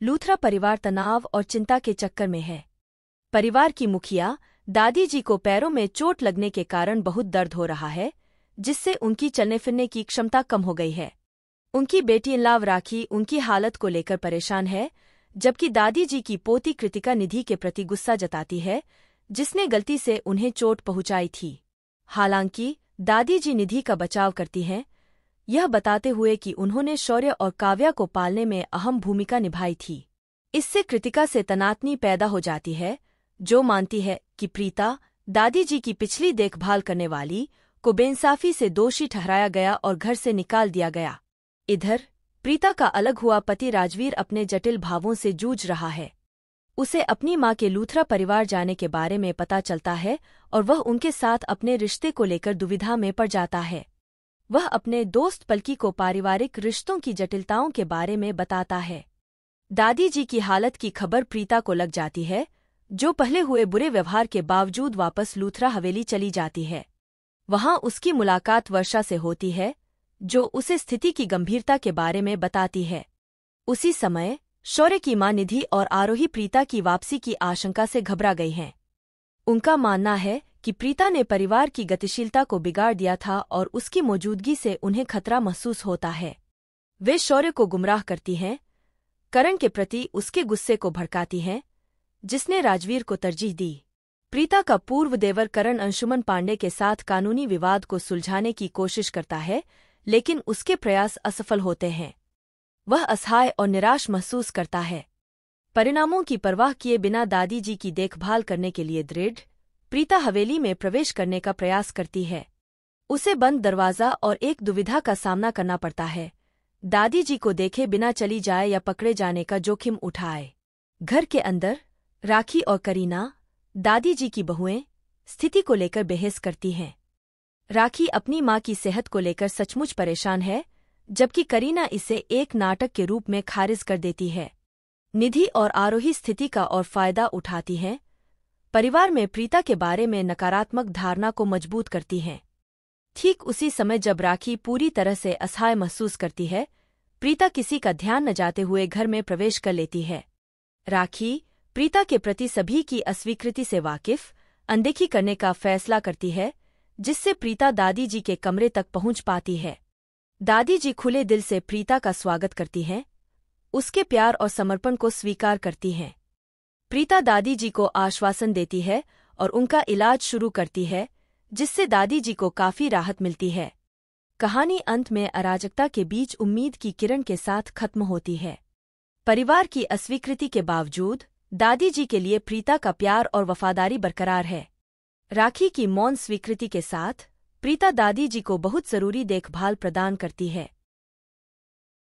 लूथरा परिवार तनाव और चिंता के चक्कर में है। परिवार की मुखिया दादी जी को पैरों में चोट लगने के कारण बहुत दर्द हो रहा है, जिससे उनकी चलने फिरने की क्षमता कम हो गई है। उनकी बेटी इनलाव राखी उनकी हालत को लेकर परेशान है, जबकि दादी जी की पोती कृतिका निधि के प्रति गुस्सा जताती है, जिसने गलती से उन्हें चोट पहुंचाई थी। हालांकि दादी जी निधि का बचाव करती हैं, यह बताते हुए कि उन्होंने शौर्य और काव्या को पालने में अहम भूमिका निभाई थी। इससे कृतिका से तनातनी पैदा हो जाती है, जो मानती है कि प्रीता, दादी जी की पिछली देखभाल करने वाली, को बेइंसाफी से दोषी ठहराया गया और घर से निकाल दिया गया। इधर प्रीता का अलग हुआ पति राजवीर अपने जटिल भावों से जूझ रहा है। उसे अपनी मां के लूथरा परिवार जाने के बारे में पता चलता है और वह उनके साथ अपने रिश्ते को लेकर दुविधा में पड़ जाता है। वह अपने दोस्त पलकी को पारिवारिक रिश्तों की जटिलताओं के बारे में बताता है। दादी जी की हालत की खबर प्रीता को लग जाती है, जो पहले हुए बुरे व्यवहार के बावजूद वापस लूथरा हवेली चली जाती है। वहां उसकी मुलाकात वर्षा से होती है, जो उसे स्थिति की गंभीरता के बारे में बताती है। उसी समय शौर्य की मां निधि और आरोही प्रीता की वापसी की आशंका से घबरा गई हैं। उनका मानना है कि प्रीता ने परिवार की गतिशीलता को बिगाड़ दिया था और उसकी मौजूदगी से उन्हें खतरा महसूस होता है। वे शौर्य को गुमराह करती हैं, करण के प्रति उसके गुस्से को भड़काती हैं, जिसने राजवीर को तरजीह दी। प्रीता का पूर्व देवर करण अंशुमन पांडे के साथ कानूनी विवाद को सुलझाने की कोशिश करता है, लेकिन उसके प्रयास असफल होते हैं। वह असहाय और निराश महसूस करता है। परिणामों की परवाह किए बिना दादी जी की देखभाल करने के लिए दृढ़ प्रीता हवेली में प्रवेश करने का प्रयास करती है। उसे बंद दरवाजा और एक दुविधा का सामना करना पड़ता है, दादी जी को देखे बिना चली जाए या पकड़े जाने का जोखिम उठाए। घर के अंदर राखी और करीना, दादी जी की बहुएं, स्थिति को लेकर बहस करती हैं। राखी अपनी मां की सेहत को लेकर सचमुच परेशान है, जबकि करीना इसे एक नाटक के रूप में खारिज कर देती है। निधि और आरोही स्थिति का और फायदा उठाती हैं, परिवार में प्रीता के बारे में नकारात्मक धारणा को मजबूत करती हैं। ठीक उसी समय जब राखी पूरी तरह से असहाय महसूस करती है, प्रीता किसी का ध्यान न जाते हुए घर में प्रवेश कर लेती है। राखी प्रीता के प्रति सभी की अस्वीकृति से वाकिफ अनदेखी करने का फैसला करती है, जिससे प्रीता दादी जी के कमरे तक पहुंच पाती है। दादी जी खुले दिल से प्रीता का स्वागत करती हैं, उसके प्यार और समर्पण को स्वीकार करती हैं। प्रीता दादी जी को आश्वासन देती है और उनका इलाज शुरू करती है, जिससे दादी जी को काफी राहत मिलती है। कहानी अंत में अराजकता के बीच उम्मीद की किरण के साथ खत्म होती है। परिवार की अस्वीकृति के बावजूद दादी जी के लिए प्रीता का प्यार और वफादारी बरकरार है। राखी की मौन स्वीकृति के साथ प्रीता दादी जी को बहुत जरूरी देखभाल प्रदान करती है।